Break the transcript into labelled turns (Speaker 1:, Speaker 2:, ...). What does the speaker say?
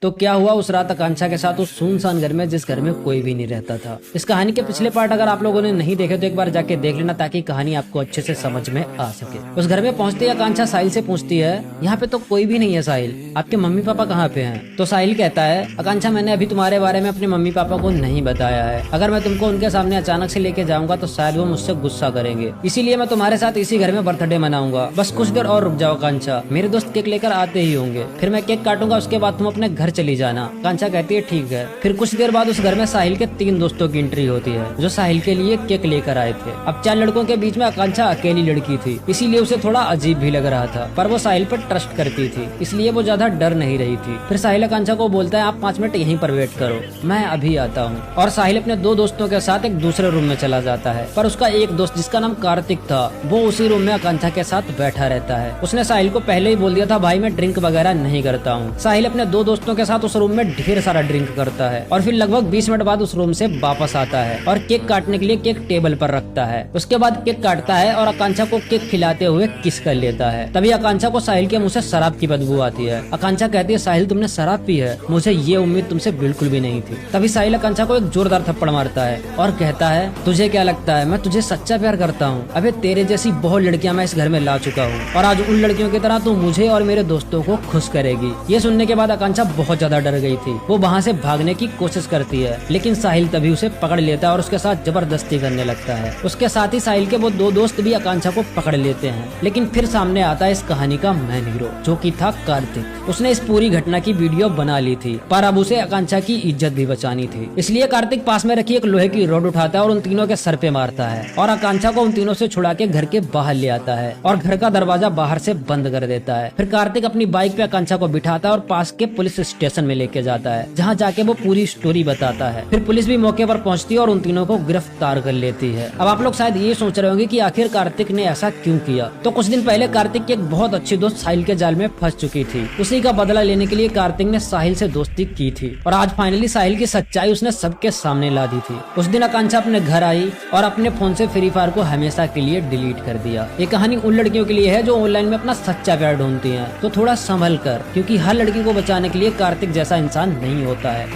Speaker 1: तो क्या हुआ उस रात आकांक्षा के साथ उस सुनसान घर में, जिस घर में कोई भी नहीं रहता था। इस कहानी के पिछले पार्ट अगर आप लोगों ने नहीं देखे तो एक बार जाके देख लेना, ताकि कहानी आपको अच्छे से समझ में आ सके। उस घर में पहुंचते ही आकांक्षा साहिल से पूछती है, यहाँ पे तो कोई भी नहीं है साहिल, आपके मम्मी पापा कहाँ पे हैं? तो साहिल कहता है, आकांक्षा मैंने अभी तुम्हारे बारे में अपने मम्मी पापा को नहीं बताया है। अगर मैं तुमको उनके सामने अचानक से लेके जाऊंगा तो शायद वो मुझसे गुस्सा करेंगे, इसीलिए मैं तुम्हारे साथ इसी घर में बर्थडे मनाऊंगा। बस कुछ देर और रुक जाओ आकांक्षा, मेरे दोस्त केक लेकर आते ही होंगे, फिर मैं केक काटूंगा, उसके बाद तुम अपने घर चली जाना। आकांक्षा कहती है ठीक है। फिर कुछ देर बाद उस घर में साहिल के 3 दोस्तों की एंट्री होती है, जो साहिल के लिए केक लेकर आए थे। अब 4 लड़कों के बीच में आकांक्षा अकेली लड़की थी, इसीलिए उसे थोड़ा अजीब भी लग रहा था, पर वो साहिल पर ट्रस्ट करती थी, इसलिए वो ज्यादा डर नहीं रही थी। फिर साहिल आकांक्षा को बोलता है, आप 5 मिनट यहीं पर वेट करो, मैं अभी आता हूँ। और साहिल अपने 2 दोस्तों के साथ एक दूसरे रूम में चला जाता है, पर उसका एक दोस्त जिसका नाम कार्तिक था, वो उसी रूम में आकांक्षा के साथ बैठा रहता है। उसने साहिल को पहले ही बोल दिया था, भाई मैं ड्रिंक वगैरह नहीं करता हूँ। साहिल अपने 2 दोस्तों के साथ उस रूम में ढेर सारा ड्रिंक करता है और फिर लगभग 20 मिनट बाद उस रूम से वापस आता है और केक काटने के लिए केक टेबल पर रखता है। उसके बाद केक काटता है और आकांक्षा को केक खिलाते हुए किस कर लेता है। तभी आकांक्षा को साहिल के मुंह से शराब की बदबू आती है। आकांक्षा कहती है, साहिल तुमने शराब पी है? मुझे ये उम्मीद तुमसे बिल्कुल भी नहीं थी। तभी साहिल आकांक्षा को एक जोरदार थप्पड़ मारता है और कहता है, तुझे क्या लगता है मैं तुझे सच्चा प्यार करता हूँ? अबे तेरे जैसी बहुत लड़कियां मैं इस घर में ला चुका हूँ और आज उन लड़कियों की तरह तू मुझे और मेरे दोस्तों को खुश करेगी। ये सुनने के बाद आकांक्षा बहुत ज्यादा डर गई थी। वो वहाँ से भागने की कोशिश करती है, लेकिन साहिल तभी उसे पकड़ लेता है और उसके साथ जबरदस्ती करने लगता है। उसके साथ ही साहिल के वो 2 दोस्त भी आकांक्षा को पकड़ लेते हैं, लेकिन फिर सामने आता है इस कहानी का मेन हीरो, जो कि था कार्तिक। उसने इस पूरी घटना की वीडियो बना ली थी, पर अब उसे आकांक्षा की इज्जत भी बचानी थी, इसलिए कार्तिक पास में रखी एक लोहे की रॉड उठाता है और उन तीनों के सर पे मारता है और आकांक्षा को उन तीनों से छुड़ा के घर के बाहर ले आता है और घर का दरवाजा बाहर से बंद कर देता है। फिर कार्तिक अपनी बाइक पे आकांक्षा को बिठाता है और पास के पुलिस स्टेशन में लेके जाता है, जहाँ जाके वो पूरी स्टोरी बताता है। फिर पुलिस भी मौके पर पहुंचती है और उन तीनों को गिरफ्तार कर लेती है। अब आप लोग शायद ये सोच रहे होंगे कि आखिर कार्तिक ने ऐसा क्यों किया। तो कुछ दिन पहले कार्तिक की एक बहुत अच्छी दोस्त साहिल के जाल में फंस चुकी थी। उसी का बदला लेने के लिए कार्तिक ने साहिल से दोस्ती की थी और आज फाइनली साहिल की सच्चाई उसने सबके सामने ला दी थी। उस दिन आकांक्षा अपने घर आई और अपने फोन से फ्री फायर को हमेशा के लिए डिलीट कर दिया। ये कहानी उन लड़कियों के लिए है जो ऑनलाइन में अपना सच्चा प्यार ढूंढती हैं, तो थोड़ा संभल कर, क्योंकि हर लड़की को बचाने के लिए कार्तिक जैसा इंसान नहीं होता है।